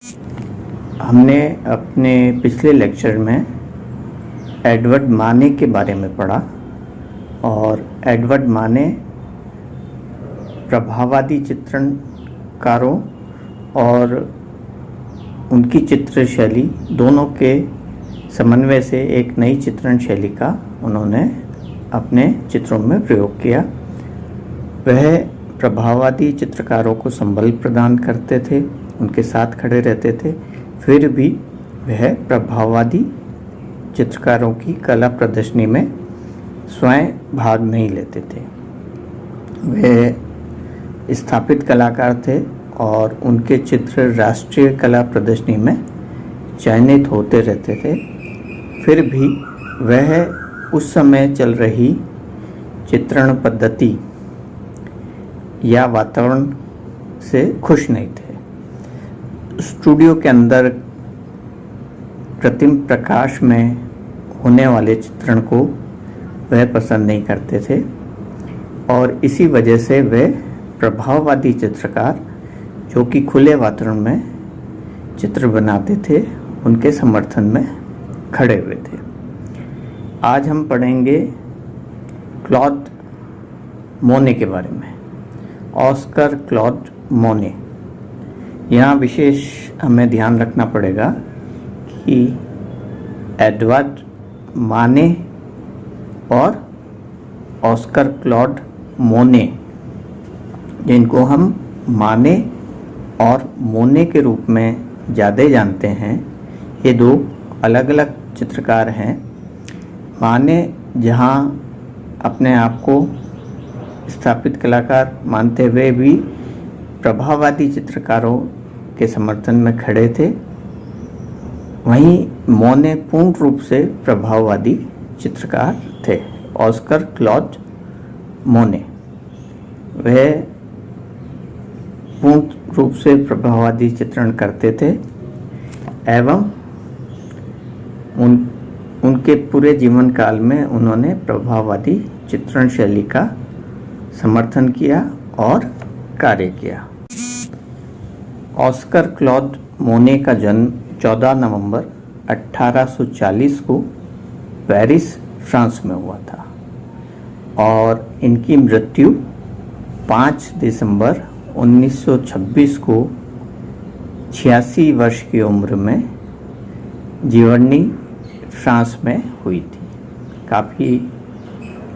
हमने अपने पिछले लेक्चर में एडवर्ड माने के बारे में पढ़ा और एडवर्ड माने प्रभाववादी चित्रणकारों और उनकी चित्र शैली दोनों के समन्वय से एक नई चित्रण शैली का उन्होंने अपने चित्रों में प्रयोग किया। वह प्रभाववादी चित्रकारों को संबल प्रदान करते थे, उनके साथ खड़े रहते थे, फिर भी वह प्रभाववादी चित्रकारों की कला प्रदर्शनी में स्वयं भाग नहीं लेते थे। वे स्थापित कलाकार थे और उनके चित्र राष्ट्रीय कला प्रदर्शनी में चयनित होते रहते थे। फिर भी वह उस समय चल रही चित्रण पद्धति या वातावरण से खुश नहीं थे। स्टूडियो के अंदर कृत्रिम प्रकाश में होने वाले चित्रण को वह पसंद नहीं करते थे और इसी वजह से वे प्रभाववादी चित्रकार जो कि खुले वातावरण में चित्र बनाते थे, उनके समर्थन में खड़े हुए थे। आज हम पढ़ेंगे क्लॉड मोने के बारे में। ऑस्कर क्लॉड मोने। यहाँ विशेष हमें ध्यान रखना पड़ेगा कि एडवर्ड माने और ऑस्कर क्लॉड मोने, जिनको हम माने और मोने के रूप में ज़्यादा जानते हैं, ये दो अलग अलग चित्रकार हैं। माने जहाँ अपने आप को स्थापित कलाकार मानते हुए भी प्रभाववादी चित्रकारों के समर्थन में खड़े थे, वहीं मोने पूर्ण रूप से प्रभाववादी चित्रकार थे। ऑस्कर क्लॉड मोने वह पूर्ण रूप से प्रभाववादी चित्रण करते थे एवं उनके पूरे जीवन काल में उन्होंने प्रभाववादी चित्रण शैली का समर्थन किया और कार्य किया। ऑस्कर क्लॉड मोने का जन्म 14 नवंबर 1840 को पेरिस, फ्रांस में हुआ था और इनकी मृत्यु 5 दिसंबर 1926 को 86 वर्ष की उम्र में जीवर्नी, फ्रांस में हुई थी। काफ़ी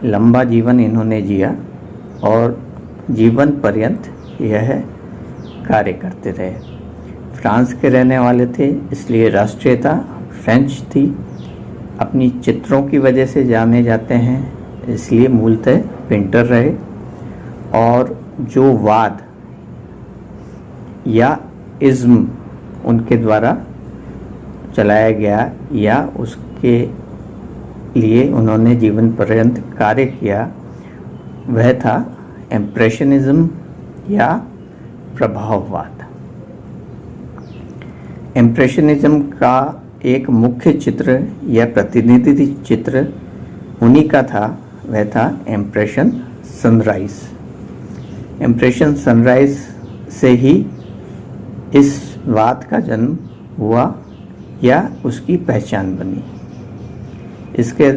लंबा जीवन इन्होंने जिया और जीवन पर्यंत यह कार्य करते रहे। फ्रांस के रहने वाले थे, इसलिए राष्ट्रीयता फ्रेंच थी। अपनी चित्रों की वजह से जाने जाते हैं, इसलिए मूलतः पेंटर रहे और जो वाद या इज्म उनके द्वारा चलाया गया या उसके लिए उन्होंने जीवन पर्यंत कार्य किया, वह था इम्प्रेशनिज्म या प्रभाववाद। इम्प्रेशनिज्म का एक मुख्य चित्र या प्रतिनिधि चित्र उन्हीं का था, वह था इम्प्रेशन सनराइज। इम्प्रेशन सनराइज से ही इस वाद का जन्म हुआ या उसकी पहचान बनी। इसके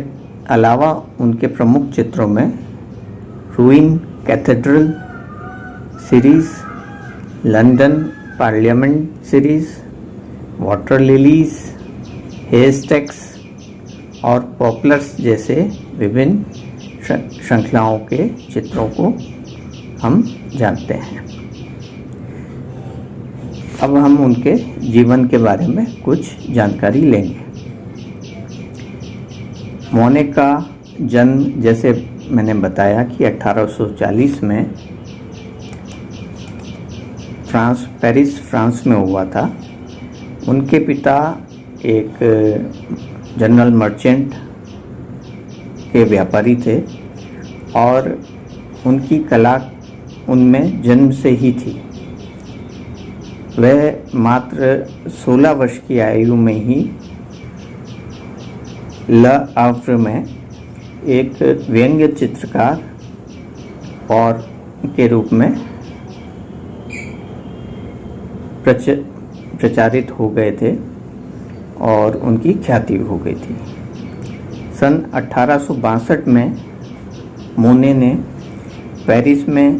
अलावा उनके प्रमुख चित्रों में Rouen cathedral series, London parliament series, water lilies, haystacks और पॉपुलर्स जैसे विभिन्न श्रृंखलाओं के चित्रों को हम जानते हैं। अब हम उनके जीवन के बारे में कुछ जानकारी लेंगे। मोने का जन्म, जैसे मैंने बताया कि 1840 में पेरिस, फ्रांस में हुआ था। उनके पिता एक जनरल मर्चेंट के व्यापारी थे और उनकी कला उनमें जन्म से ही थी। वह मात्र 16 वर्ष की आयु में ही ल आव्र में एक व्यंग्य चित्रकार और के रूप में प्रचारित हो गए थे और उनकी ख्याति हो गई थी। सन 1862 में मोने ने पेरिस में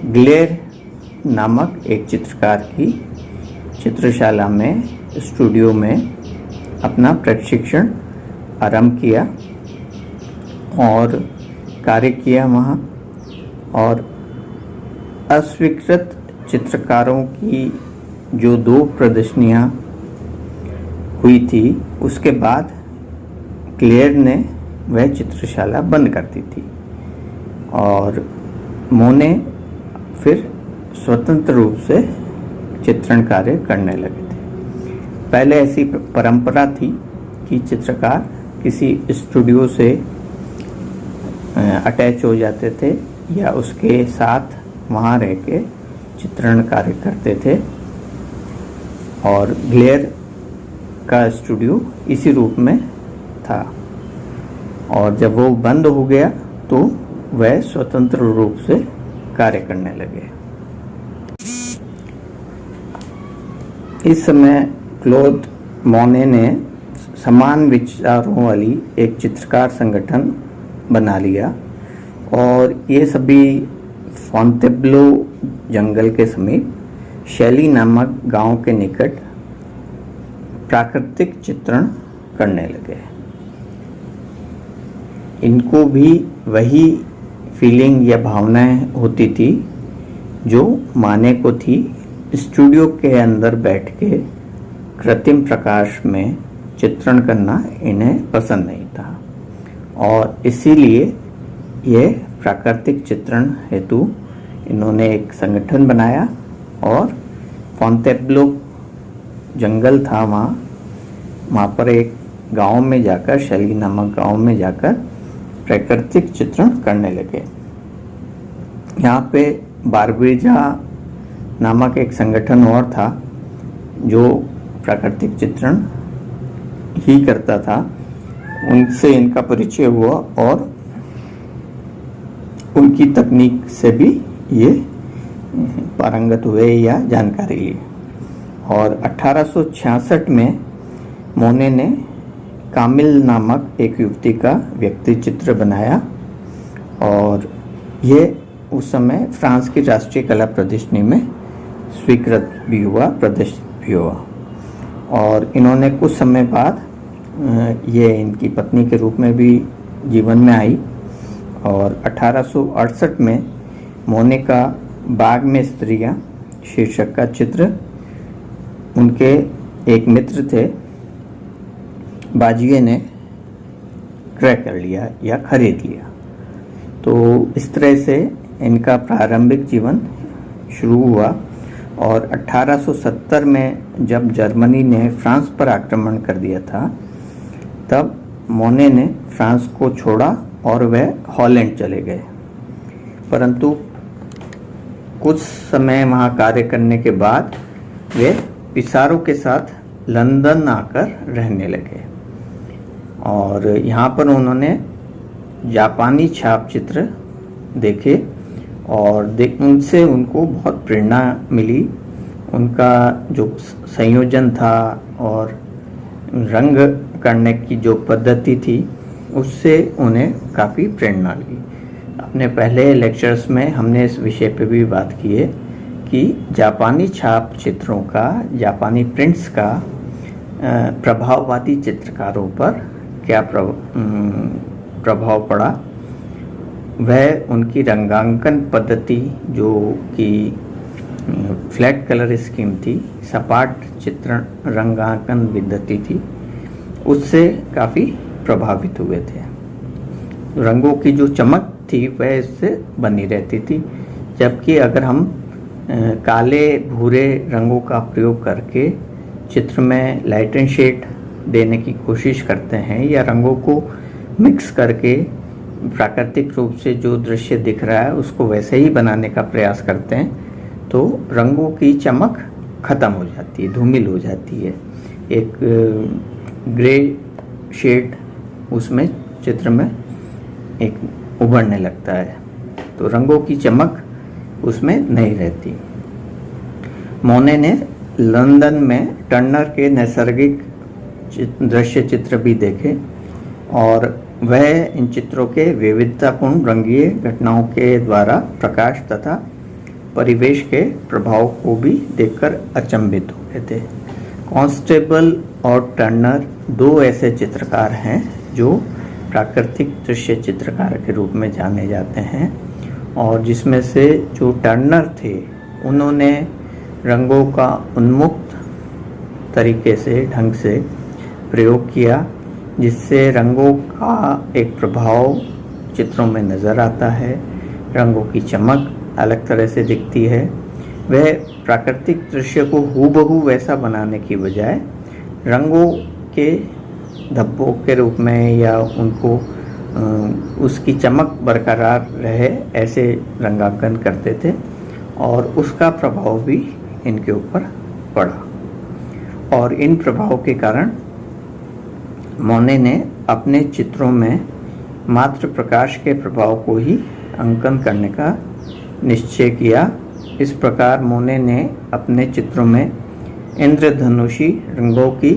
ग्लेर नामक एक चित्रकार की चित्रशाला में स्टूडियो में अपना प्रशिक्षण आरंभ किया और कार्य किया वहाँ, और अस्वीकृत चित्रकारों की जो 2 प्रदर्शनियाँ हुई थी उसके बाद क्लेयर ने वह चित्रशाला बंद कर दी थी और मोने फिर स्वतंत्र रूप से चित्रण कार्य करने लगे थे। पहले ऐसी परंपरा थी कि चित्रकार किसी स्टूडियो से अटैच हो जाते थे या उसके साथ वहाँ रह के चित्रण कार्य करते थे, और ग्लेयर का स्टूडियो इसी रूप में था। और जब वो बंद हो गया तो वह स्वतंत्र रूप से कार्य करने लगे। इस समय क्लोद मोने ने समान विचारों वाली एक चित्रकार संगठन बना लिया और ये सभी फॉन्टेब्लो जंगल के समीप शैली नामक गांव के निकट प्राकृतिक चित्रण करने लगे। इनको भी वही फीलिंग या भावनाएं होती थी जो माने को थी। स्टूडियो के अंदर बैठ के कृत्रिम प्रकाश में चित्रण करना इन्हें पसंद नहीं था और इसीलिए ये प्राकृतिक चित्रण हेतु इन्होंने एक संगठन बनाया और फॉन्टेब्लो जंगल था वहाँ पर एक गांव में जाकर, शैली नामक गांव में जाकर प्राकृतिक चित्रण करने लगे। यहाँ पे बारबीजा नामक एक संगठन और था जो प्राकृतिक चित्रण ही करता था। उनसे इनका परिचय हुआ और उनकी तकनीक से भी ये पारंगत हुए या जानकारी ली। और 1866 में मोने ने कामिल नामक एक युवती का व्यक्ति चित्र बनाया और ये उस समय फ्रांस की राष्ट्रीय कला प्रदर्शनी में स्वीकृत भी हुआ, प्रदर्शित भी हुआ। और इन्होंने कुछ समय बाद ये इनकी पत्नी के रूप में भी जीवन में आई। और 1868 में मोने का बाग में स्त्रियां शीर्षक का चित्र उनके एक मित्र थे बाजिए ने क्रय कर लिया या खरीद लिया। तो इस तरह से इनका प्रारंभिक जीवन शुरू हुआ। और 1870 में जब जर्मनी ने फ्रांस पर आक्रमण कर दिया था तब मोने ने फ्रांस को छोड़ा और वह हॉलैंड चले गए, परंतु कुछ समय वहाँ कार्य करने के बाद वे पिसारो के साथ लंदन आकर रहने लगे। और यहाँ पर उन्होंने जापानी छाप चित्र देखे और उनसे उनको बहुत प्रेरणा मिली। उनका जो संयोजन था और रंग करने की जो पद्धति थी उससे उन्हें काफ़ी प्रेरणा मिली। अपने पहले लेक्चर्स में हमने इस विषय पे भी बात की है कि जापानी छाप चित्रों का, जापानी प्रिंट्स का प्रभाववादी चित्रकारों पर क्या प्रभाव पड़ा। वह उनकी रंगांकन पद्धति जो कि फ्लैट कलर स्कीम थी, सपाट चित्रण रंगांकन पद्धति थी, उससे काफ़ी प्रभावित हुए थे। रंगों की जो चमक थी वह इससे बनी रहती थी, जबकि अगर हम काले भूरे रंगों का प्रयोग करके चित्र में लाइट एंड शेड देने की कोशिश करते हैं या रंगों को मिक्स करके प्राकृतिक रूप से जो दृश्य दिख रहा है उसको वैसे ही बनाने का प्रयास करते हैं तो रंगों की चमक ख़त्म हो जाती है, धूमिल हो जाती है। एक ग्रे शेड उसमें चित्र में एक उभरने लगता है, तो रंगों की चमक उसमें नहीं रहती। मोने ने लंदन में टर्नर के नैसर्गिक दृश्य चित्र भी देखे और वह इन चित्रों के विविधतापूर्ण रंगीय घटनाओं के द्वारा प्रकाश तथा परिवेश के प्रभाव को भी देखकर अचंभित हुए थे। कांस्टेबल और टर्नर दो ऐसे चित्रकार हैं जो प्राकृतिक दृश्य चित्रकार के रूप में जाने जाते हैं, और जिसमें से जो टर्नर थे उन्होंने रंगों का उन्मुक्त तरीके से ढंग से प्रयोग किया, जिससे रंगों का एक प्रभाव चित्रों में नज़र आता है। रंगों की चमक अलग तरह से दिखती है। वह प्राकृतिक दृश्य को हूबहू वैसा बनाने की बजाय रंगों के धब्बों के रूप में या उनको उसकी चमक बरकरार रहे ऐसे रंगांकन करते थे, और उसका प्रभाव भी इनके ऊपर पड़ा। और इन प्रभाव के कारण मोने ने अपने चित्रों में मात्र प्रकाश के प्रभाव को ही अंकन करने का निश्चय किया। इस प्रकार मोने ने अपने चित्रों में इंद्रधनुषी रंगों की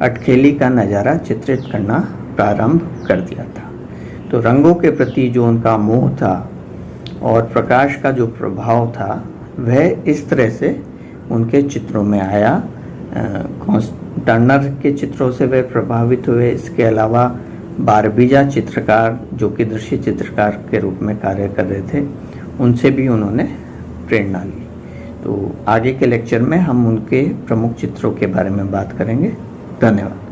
अटखेली का नज़ारा चित्रित करना प्रारंभ कर दिया था। तो रंगों के प्रति जो उनका मोह था और प्रकाश का जो प्रभाव था वह इस तरह से उनके चित्रों में आया। टर्नर के चित्रों से वे प्रभावित हुए। इसके अलावा बारबीजा चित्रकार जो कि दृश्य चित्रकार के रूप में कार्य कर रहे थे, उनसे भी उन्होंने प्रेरणा ली। तो आगे के लेक्चर में हम उनके प्रमुख चित्रों के बारे में बात करेंगे। धन्यवाद।